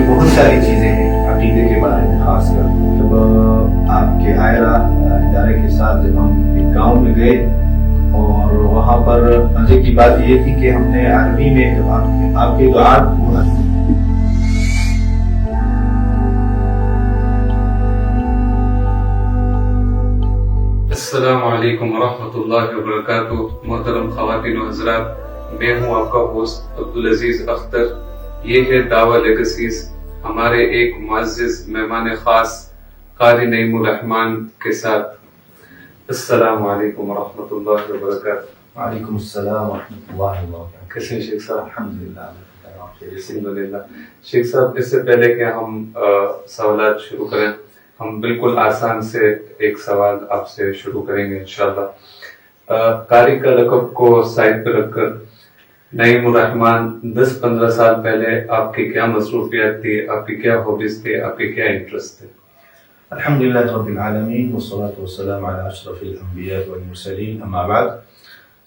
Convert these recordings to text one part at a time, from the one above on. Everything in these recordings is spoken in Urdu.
بہت ساری چیزیں ہیں عقیدے کے بارے میں، خاص کر جب آپ کے آئرہ ادارے کے ساتھ جب ہم ایک گاؤں میں گئے اور وہاں پر مزے کی بات یہ تھی کہ ہم نے عربی میں جب آپ کے دعات السلام علیکم ورحمۃ اللہ وبرکاتہ۔ محترم خواتین و حضرات، میں ہوں آپ کا ہوسٹ عبدالعزیز اختر۔ یہ ہے دعویٰ لیگسیز، ہمارے ایک معزز مہمان خاص قاری نعیم الرحمان کے ساتھ۔ السلام علیکم ورحمۃ اللہ وبرکاتہ۔ وعلیکم السلام ورحمۃ اللہ وبرکاتہ۔ کیسے ہیں شیخ صاحب؟ الحمدللہ۔ الحمدللہ۔ شیخ صاحب، اس سے پہلے کہ ہم سوالات شروع کریں، ہم بالکل آسان سے ایک سوال آپ سے شروع کریں گے انشاءاللہ۔ قاری کا لقب کو سائڈ پہ رکھ کر نعیم الرحمان 10-15 سال پہلے آپ کی کیا مصروفیات تھی، آپ کی کیا ہابیز تھے، آپ کے کیا انٹرسٹ تھے؟ الحمدللہ رب العالمین والصلاة والسلام علی اشرف الانبیاء والمرسلین، اما بعد۔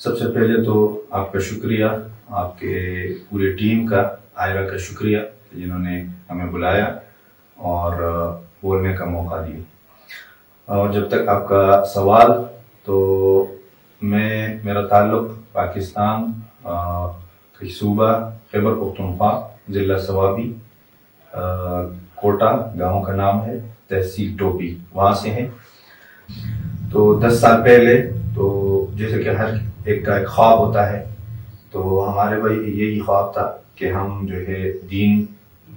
سب سے پہلے تو آپ کا شکریہ، آپ کے پورے ٹیم کا، آئرہ کا شکریہ جنہوں نے ہمیں بلایا اور بولنے کا موقع دیا۔ اور جب تک آپ کا سوال، تو میرا تعلق پاکستان کے صوبہ خیبر پختونخوا، ضلع صوابی، کوٹا گاؤں کا نام ہے، تحصیل ٹوپی، وہاں سے ہیں۔ تو 10 سال پہلے، تو جیسے کہ ہر ایک کا ایک خواب ہوتا ہے، تو ہمارے بھائی یہی خواب تھا کہ ہم جو ہے دین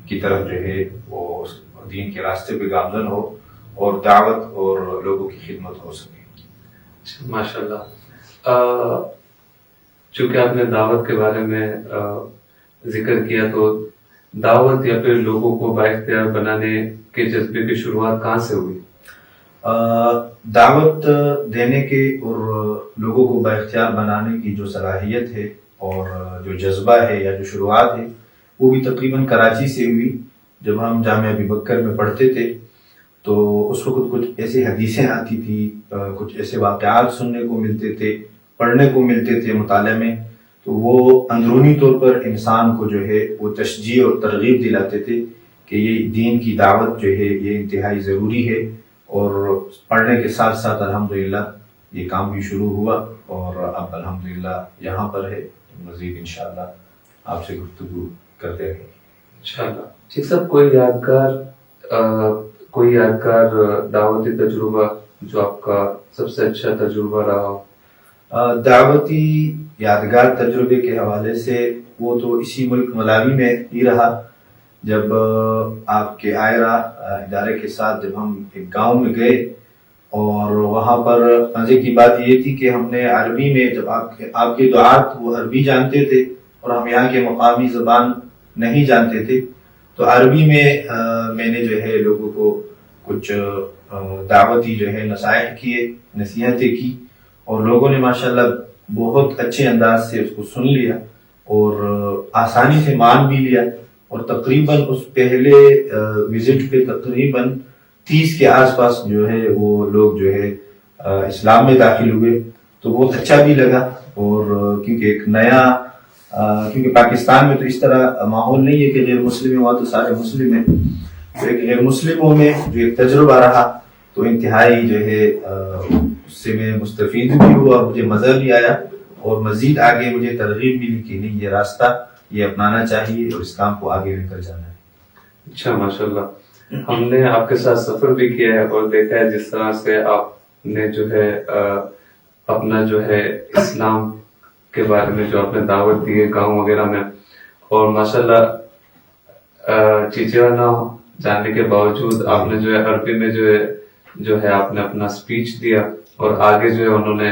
کی طرف جو ہے وہ دین کے راستے پہ گامزن ہو اور دعوت اور لوگوں کی خدمت ہو سکے۔ ماشاءاللہ۔ چونکہ آپ نے دعوت کے بارے میں ذکر کیا، تو دعوت یا پھر لوگوں کو بااختیار بنانے کے جذبے کی شروعات کہاں سے ہوئی؟ دعوت دینے کے اور لوگوں کو بااختیار بنانے کی جو صلاحیت ہے اور جو جذبہ ہے یا جو شروعات ہے، وہ بھی تقریباً کراچی سے ہوئی۔ جب ہم جامعہ ابی بکر میں پڑھتے تھے تو اس وقت کچھ ایسی حدیثیں آتی تھی، کچھ ایسے واقعات سننے کو ملتے تھے، پڑھنے کو ملتے تھے مطالعہ میں، تو وہ اندرونی طور پر انسان کو جو ہے وہ تشجیع اور ترغیب دلاتے تھے کہ یہ دین کی دعوت جو ہے یہ انتہائی ضروری ہے۔ اور پڑھنے کے ساتھ ساتھ الحمدللہ یہ کام بھی شروع ہوا اور اب الحمدللہ یہاں پر ہے۔ مزید انشاءاللہ آپ سے گفتگو کرتے رہیں گے انشاءاللہ۔ شیخ صاحب، کوئی یادگار دعوتی تجربہ جو آپ کا سب سے اچھا تجربہ رہا ہو؟ دعوتی یادگار تجربے کے حوالے سے وہ تو اسی ملک ملاوی میں ہی رہا، جب آپ کے آئرہ ادارے کے ساتھ جب ہم ایک گاؤں میں گئے اور وہاں پر مزے کی بات یہ تھی کہ ہم نے عربی میں، جب آپ کے دعات وہ عربی جانتے تھے اور ہم یہاں کے مقامی زبان نہیں جانتے تھے، تو عربی میں نے جو ہے لوگوں کو کچھ دعوتی جو ہے نصائح کیے، نصیحتیں کی، اور لوگوں نے ماشاءاللہ بہت اچھے انداز سے اس کو سن لیا اور آسانی سے مان بھی لیا۔ اور تقریباً اس پہلے وزٹ پہ تقریباً 30 کے آس پاس جو ہے وہ لوگ جو ہے اسلام میں داخل ہوئے، تو بہت اچھا بھی لگا۔ اور کیونکہ ایک نیا، کیونکہ پاکستان میں تو اس طرح ماحول نہیں ہے کہ غیر مسلم، وہاں تو سارے مسلم ہیں، تو ایک غیر مسلموں میں جو ایک تجربہ رہا تو انتہائی جو ہے اس سے میں مستفید بھی ہوا اور مجھے مزہ بھی آیا، اور مزید آگے مجھے ترغیب ملی کہ نہیں، یہ راستہ یہ اپنانا چاہیے اور اس کام کو آگے لے کر جانا ہے۔ اچھا، ماشاءاللہ۔ ہم نے آپ کے ساتھ سفر بھی کیا ہے اور دیکھا ہے جس طرح سے آپ نے جو ہے اپنا جو ہے اسلام کے بارے میں جو آپ نے دعوت دی ہے گاؤں وغیرہ میں، اور ماشاءاللہ چیچیوانا جاننے کے باوجود آپ نے جو ہے عربی میں جو ہے آپ نے اپنا سپیچ دیا، اور آگے جو ہے انہوں نے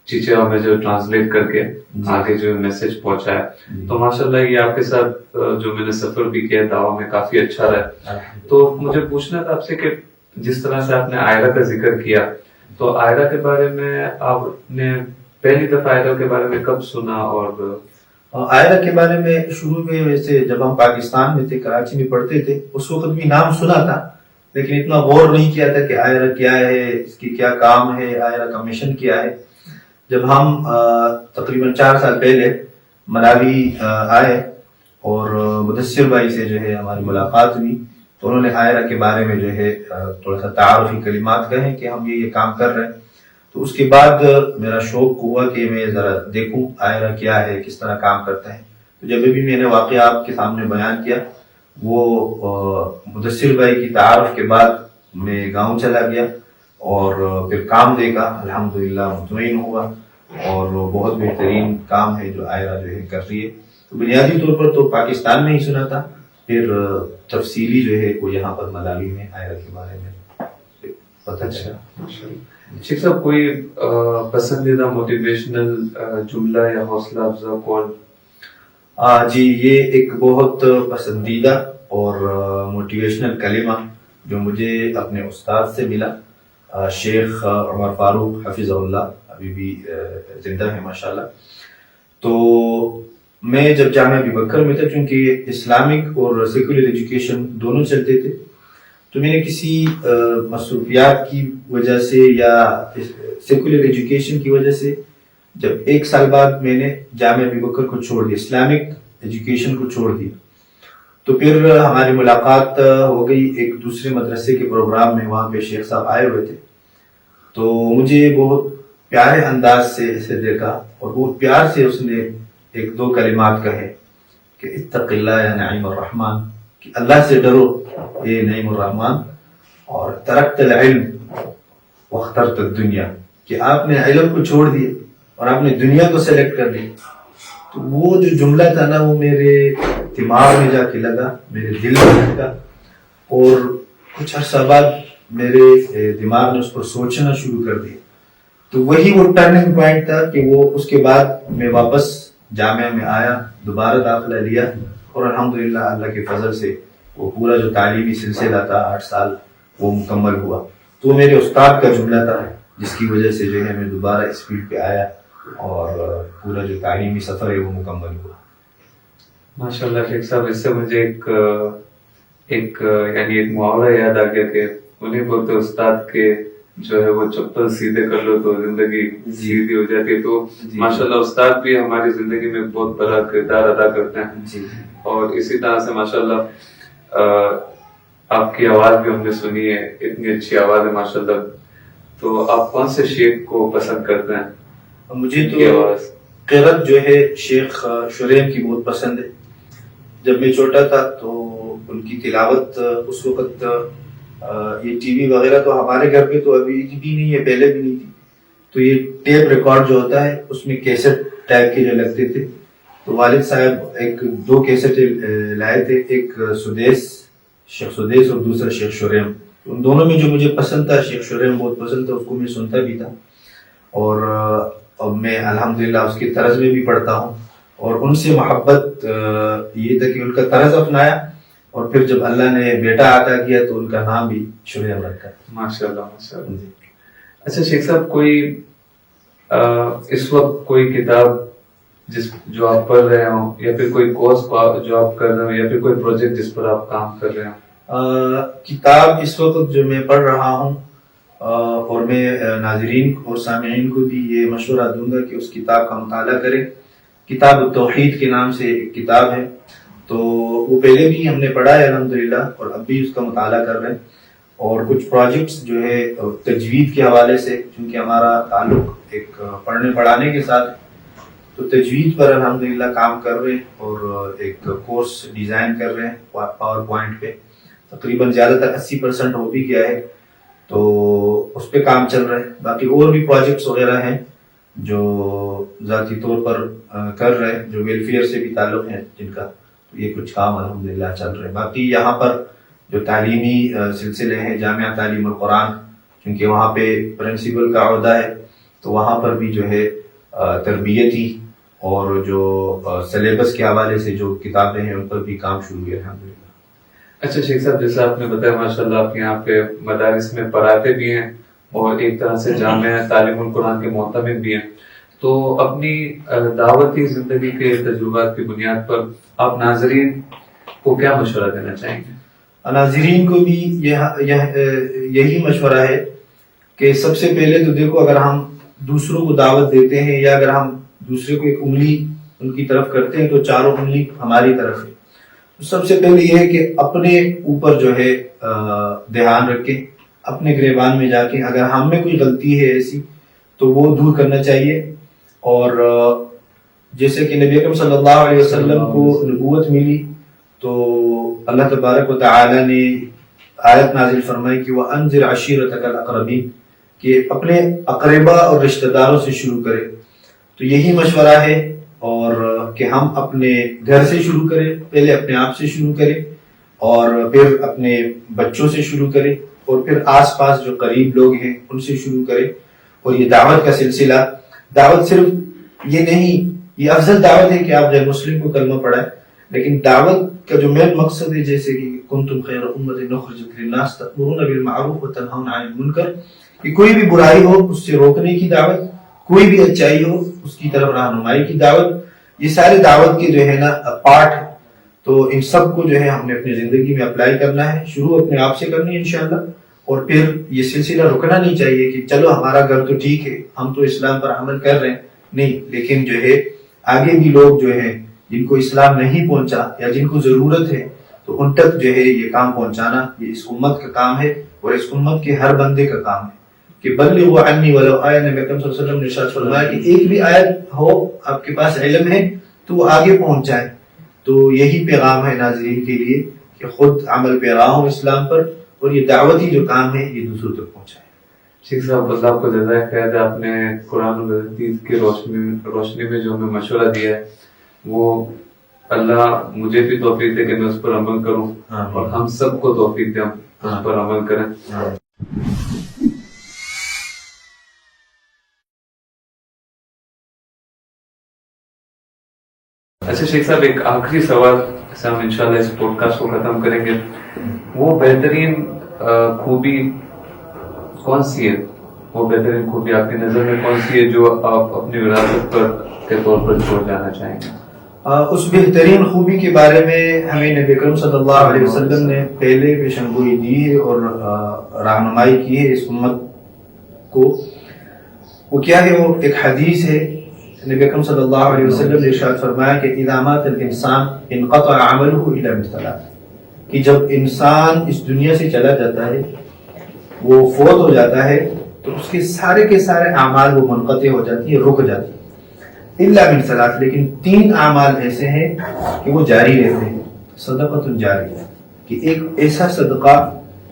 چیچیوا میں جو ٹرانسلیٹ کر کے آگے جو میسج پہنچایا۔ تو ماشاءاللہ یہ آپ کے ساتھ جو میں نے سفر بھی کیا دعویٰ میں کافی اچھا رہا۔ تو مجھے پوچھنا تھا آپ سے کہ جس طرح سے آپ نے آئرہ کا ذکر کیا، تو آئرہ کے بارے میں آپ نے پہلی دفعہ آئرہ کے بارے میں کب سنا؟ اور آئرہ کے بارے میں شروع میں ویسے جب ہم پاکستان میں تھے، کراچی میں پڑھتے تھے، اس وقت بھی نام سنا تھا، لیکن اتنا غور نہیں کیا تھا کہ آئرہ کیا ہے، اس کی کیا کام ہے، آئرہ کا مشن کیا ہے۔ جب ہم تقریباً 4 سال پہلے ملاوی آئے اور مدثر بھائی سے جو ہے ہماری ملاقات ہوئی، تو انہوں نے آئرہ کے بارے میں جو ہے تھوڑا سا تعارفی کلمات کہے کہ ہم یہ کام کر رہے ہیں. تو اس کے بعد میرا شوق ہوا کہ میں ذرا دیکھوں آئرہ کیا ہے، کس طرح کام کرتا ہے. تو جب بھی میں نے واقعہ آپ کے سامنے بیان کیا، وہ مدثر بھائی کی تعارف کے بعد میں گاؤں چلا گیا اور پھر کام دیکھا، الحمدللہ مطمئن ہوا، اور بہت بہترین کام ہے جو آئرہ جو ہے کر رہی ہے. تو بنیادی طور پر تو پاکستان میں ہی سنا تھا، پھر تفصیلی جو ہے وہ یہاں پر ملاوی میں آئرہ کے بارے میں پتہ چلا. شیخ صاحب کوئی پسندیدہ موٹیویشنل جملہ یا حوصلہ افزا قول؟ جی، یہ ایک بہت پسندیدہ اور موٹیویشنل کلمہ جو مجھے اپنے استاد سے ملا، شیخ عمر فاروق حفظہ اللہ، ابھی بھی زندہ ہے ماشاءاللہ. تو میں جب جامعہ ابی بکر میں تھا، چونکہ اسلامک اور سیکولر ایجوکیشن دونوں چلتے تھے، تو میں نے کسی مصروفیات کی وجہ سے یا سیکولر ایجوکیشن کی وجہ سے جب ایک سال بعد میں نے جامعہ ابی بکر کو چھوڑ دیا، اسلامک ایجوکیشن کو چھوڑ دیا. تو پھر ہماری ملاقات ہو گئی ایک دوسرے مدرسے کے پروگرام میں، وہاں پہ شیخ صاحب آئے ہوئے تھے. تو مجھے بہت پیارے انداز سے اسے دیکھا اور بہت پیار سے اس نے ایک دو کلمات کہے کہ اتق اللہ یا نعیم الرحمن، کہ اللہ سے ڈرو اے نعیم الرحمن، اور ترکت العلم واخترت الدنیا، کہ آپ نے علم کو چھوڑ دیا اور آپ نے دنیا کو سلیکٹ کر لیا. تو وہ جو جملہ تھا نا، وہ میرے دماغ میں جا کے لگا، میرے دل میں لگا، اور کچھ عرصہ بعد میرے دماغ نے اس پر سوچنا شروع کر دیا. تو وہی وہ ٹرننگ پوائنٹ تھا کہ وہ اس کے بعد میں واپس جامعہ میں آیا، دوبارہ داخلہ لیا، اور الحمدللہ اللہ کے فضل سے وہ پورا جو تعلیمی سلسلہ تھا 8 سال وہ مکمل ہوا. تو وہ میرے استاد کا جملہ تھا جس کی وجہ سے جو ہے میں دوبارہ اس فیلڈ پہ آیا اور پورا جو تعلیمی سفر ہے وہ مکمل ہوا. ماشاءاللہ شیخ صاحب، اس سے مجھے ایک محاورہ یاد آ گیا کہ انہیں بولتے استاد کے جو ہے وہ چپل سیدھے کر لو تو زندگی سیدھی ہو جاتی ہے. تو ماشاءاللہ استاد بھی ہماری زندگی میں بہت بڑا کردار ادا کرتے ہیں. اور اسی طرح سے ماشاءاللہ آپ کی آواز بھی ہم نے سنی ہے، اتنی اچھی آواز ہے ماشاءاللہ. تو آپ کون سے شیخ کو پسند کرتے ہیں؟ مجھے تو قرت جو ہے شیخ شریم کی بہت پسند ہے. جب میں چھوٹا تھا تو ان کی تلاوت اس وقت یہ ٹی وی وغیرہ تو ہمارے گھر پہ تو ابھی بھی نہیں ہے، پہلے بھی نہیں تھی. تو یہ ٹیپ ریکارڈ جو ہوتا ہے اس میں کیسٹ ٹائپ کے جو لگتے تھے، تو والد صاحب 2 کیسٹ لائے تھے، ایک شیخ سدیس اور دوسرا شیخ شریم. ان دونوں میں جو مجھے پسند تھا شیخ شریم بہت پسند تھا، اس کو میں سنتا بھی تھا، اور اب میں الحمدللہ اس کی طرز میں بھی پڑھتا ہوں. اور ان سے محبت یہ تھا کہ ان کا طرز اپنایا، اور پھر جب اللہ نے بیٹا عطا کیا تو ان کا نام بھی شریم رکھا. ماشاءاللہ ماشاءاللہ. اچھا شیخ صاحب، کوئی اس وقت کوئی کتاب جو آپ پڑھ رہے ہوں، یا پھر کوئی کورس جو آپ کر رہے ہوں، یا پھر کوئی پروجیکٹ جس پر آپ کام کر رہے ہوں؟ کتاب اس وقت جو میں پڑھ رہا ہوں، اور میں ناظرین اور سامعین کو بھی یہ مشورہ دوں گا کہ اس کتاب کا مطالعہ کریں. کتاب التوحید کے نام سے ایک کتاب ہے، تو وہ پہلے بھی ہم نے پڑھا ہے الحمدللہ، اور اب بھی اس کا مطالعہ کر رہے ہیں. اور کچھ پروجیکٹس جو ہے تجوید کے حوالے سے، چونکہ ہمارا تعلق ایک پڑھنے پڑھانے کے ساتھ، تو تجوید پر الحمدللہ کام کر رہے ہیں، اور ایک کورس ڈیزائن کر رہے ہیں پاور پوائنٹ پہ. تقریباً زیادہ تر 80% ہو بھی گیا ہے، تو اس پہ کام چل رہا ہے. باقی اور بھی پروجیکٹس وغیرہ ہیں جو ذاتی طور پر کر رہے ہیں، جو ویلفیئر سے بھی تعلق ہے جن کا. یہ کچھ کام الحمدللہ چل رہے ہیں. باقی یہاں پر جو تعلیمی سلسلے ہیں، جامعہ تعلیم القرآن، کیونکہ وہاں پہ پرنسپل کا عہدہ ہے، تو وہاں پر بھی جو ہے تربیتی اور جو سلیبس کے حوالے سے جو کتابیں ہیں ان پر بھی کام شروع ہے الحمدللہ. اچھا شیخ صاحب، جیسا آپ نے بتایا ماشاءاللہ آپ یہاں پہ مدارس میں پڑھاتے بھی ہیں اور ایک طرح سے جامعہ تعلیم القرآن کے معتمد بھی ہیں، تو اپنی دعوتی زندگی کے تجربات کی بنیاد پر آپ ناظرین کو کیا مشورہ دینا چاہیں گے؟ ناظرین کو بھی یہی مشورہ ہے کہ سب سے پہلے تو دیکھو، اگر ہم دوسروں کو دعوت دیتے ہیں یا اگر ہم دوسرے کو ایک انگلی ان کی طرف کرتے ہیں تو چاروں انگلی ہماری طرف ہے. سب سے پہلے یہ ہے کہ اپنے اوپر جو ہے دھیان رکھیں, اپنے گریبان میں جا کے اگر ہم میں کوئی غلطی ہے ایسی تو وہ دور کرنا چاہیے. اور جیسے کہ نبی اکرم صلی اللہ علیہ وسلم کو نبوت ملی تو اللہ تبارک و تعالی نے آیت نازل فرمائی کہ وَأَنذِرْ عَشِيرَتَكَ الْأَقْرَبِينَ, کہ اپنے اقربا اور رشتہ داروں سے شروع کرے. تو یہی مشورہ ہے اور کہ ہم اپنے گھر سے شروع کریں, پہلے اپنے آپ سے شروع کریں اور پھر اپنے بچوں سے شروع کریں اور پھر آس پاس جو قریب لوگ ہیں ان سے شروع کریں. اور یہ دعوت کا سلسلہ, دعوت صرف یہ نہیں, یہ افضل دعوت ہے کہ آپ غیر مسلم کو کلمہ پڑھائیں, لیکن دعوت کا جو مین مقصد ہے جیسے کہ کنتم خیر امۃ اخرجت للناس تأمرون بالمعروف وتنہون عن المنکر, کہ کوئی بھی برائی ہو اس سے روکنے کی دعوت, کوئی بھی اچائی ہو اس کی طرف رہنمائی کی دعوت, یہ سارے دعوت کے جو ہے نا پارٹ ہے. تو ان سب کو جو ہے ہم نے اپنی زندگی میں اپلائی کرنا ہے, شروع اپنے آپ سے کرنی ہے انشاءاللہ. اور پھر یہ سلسلہ رکنا نہیں چاہیے کہ چلو ہمارا گھر تو ٹھیک ہے, ہم تو اسلام پر عمل کر رہے ہیں, نہیں, لیکن جو ہے آگے بھی لوگ جو ہیں جن کو اسلام نہیں پہنچا یا جن کو ضرورت ہے تو ان تک جو ہے یہ کام پہنچانا یہ اس امت کا کام ہے اور اس امت کے ہر بندے کا کام ہے. کہ بلغوا عنی ولو آیہ, نبی اکرم صلی اللہ علیہ وسلم نے ارشاد فرمایا کہ ایک بھی آیت ہو آپ کے پاس علم ہے تو وہ آگے پہنچ جائے. تو یہی پیغام ہے ناظرین کے لیے کہ خود عمل پیرا ہوں اسلام پر اور یہ دعوتی جو کام ہے یہ دوسروں تک پہنچائے. شیخ صاحب بس آپ کو جزائے خیر, آپ نے قرآن و حدیث کی روشنی میں جو ہمیں مشورہ دیا ہے وہ اللہ مجھے بھی توفیق دے کہ میں اس پر عمل کروں اور ہم سب کو توفیق دے اس پر عمل کریں. اچھا شیخ صاحب, ایک آخری سوال سے ہم انشاءاللہ اس پوڈ کاسٹ کو ختم کریں گے. وہ بہترین خوبی کون سی ہے, وہ بہترین خوبی آپ کی نظر میں کون سی ہے جو آپ اپنی وراثت پر کے طور پر چھوڑ جانا چاہیں گے؟ اس بہترین خوبی کے بارے میں ہمیں نبی اکرم صلی اللہ علیہ وسلم نے پہلے پیشن گوئی دی ہے اور رہنمائی کی ہے اس امت کو. وہ کیا ہے, وہ ایک حدیث ہے. نبی اکرم صلی اللہ علیہ وسلم نے ارشاد فرمایا کہ اذا مات الانسان انقطع عمله الا من ثلاث, کہ جب انسان اس دنیا سے چلا جاتا ہے, وہ فوت ہو جاتا ہے تو اس کے سارے اعمال وہ منقطع ہو جاتی ہے, رک جاتی ہے. الا من ثلاث, لیکن 3 اعمال ایسے ہیں کہ وہ جاری رہتے ہیں. صدقۃ جاریہ, کہ ایک ایسا صدقہ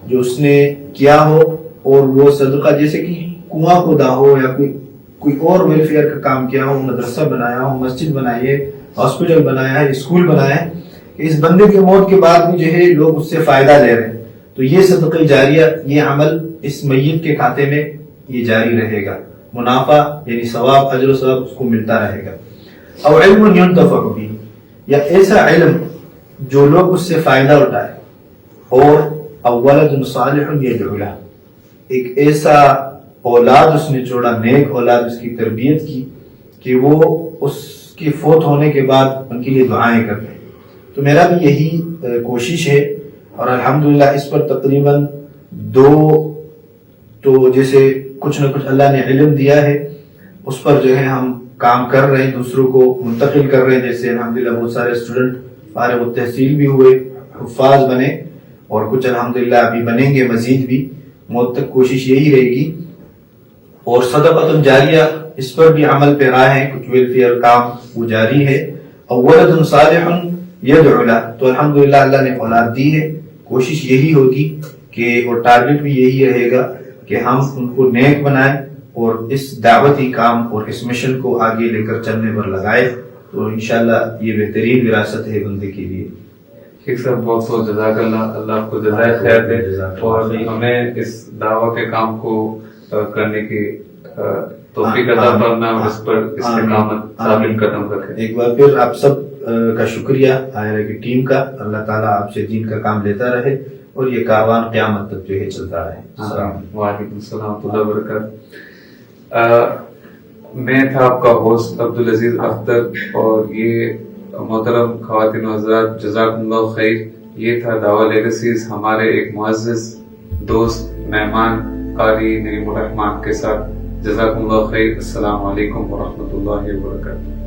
جو اس نے کیا ہو اور وہ صدقہ جیسے کہ کنواں کھودا ہو یا کوئی اور ویلفیئر کا کام کیا ہو, مدرسہ بنایا ہو, مسجد بنائی ہے, ہاسپٹل بنایا ہے, اسکول بنایا ہے, کہ اس بندے کے موت کے بعد بھی جو ہے لوگ اس سے فائدہ لے رہے ہیں. تو یہ صدقہ جاریہ, یہ عمل اس میت کے کھاتے میں یہ جاری رہے گا, منافع یعنی ثواب, اجر و ثواب اس کو ملتا رہے گا. او علم ينتفع به, یا ایسا علم جو لوگ اس سے فائدہ اٹھائے. اور او ولد صالح يدعو له, ایک ایسا اولاد اس نے چھوڑا, نیک اولاد اس کی تربیت کی کہ وہ اس کی فوت ہونے کے بعد ان کے لیے دعائیں کرتے ہیں. تو میرا بھی یہی کوشش ہے اور الحمدللہ اس پر تقریباً 2 تو جیسے کچھ نہ کچھ اللہ نے علم دیا ہے اس پر جو ہے ہم کام کر رہے ہیں, دوسروں کو منتقل کر رہے ہیں. جیسے الحمدللہ بہت سارے اسٹوڈنٹ فارغ التحصیل بھی ہوئے, حفاظ بنے, اور کچھ الحمدللہ ابھی بنیں گے مزید بھی. موت تک کوشش یہی رہے گی. اور صدقۃ جاریہ, اس پر بھی عمل پیرا ہے, کچھ ویلفیئر کام وہ جاری ہے. اور ولد صالح يدعو له, تو الحمدللہ اللہ نے اولاد دی ہے. کوشش یہی ہوگی کہ اور ٹارگٹ بھی یہی رہے گا کہ ہم ان کو نیک بنائیں اور اس دعوتی کام اور اس مشن کو آگے لے کر چلنے پر لگائے. تو انشاءاللہ یہ بہترین وراثت ہے بندے کے لیے. شیخ صاحب بہت بہت جزاک اللہ, اللہ آپ کو جزائے خیر دے اور ہمیں اس دعوت کے کام کو کرنے کی توفیق عطا فرمائے اور اس پر استقامت ثابت قدم رکھے. ایک بار پھر آپ سب کا شکریہ آئرہ کی ٹیم کا. اللہ تعالیٰ آپ سے دین کا کام لیتا رہے اور یہ کاروان قیامت تک جو ہے چلتا رہے. وعلیکم السلام ورحمۃ اللہ وبرکاتہ. میں تھا آپ کا ہوسٹ عبدالعزیز اختر اور یہ محترم خواتین و حضرات جزاکم اللہ خیر. یہ تھا دعویٰ لیگسیز, ہمارے ایک معزز دوست مہمان قاری نعیم الرحمان کے ساتھ. جزاکم اللہ خیر. السلام علیکم ورحمۃ اللہ وبرکاتہ.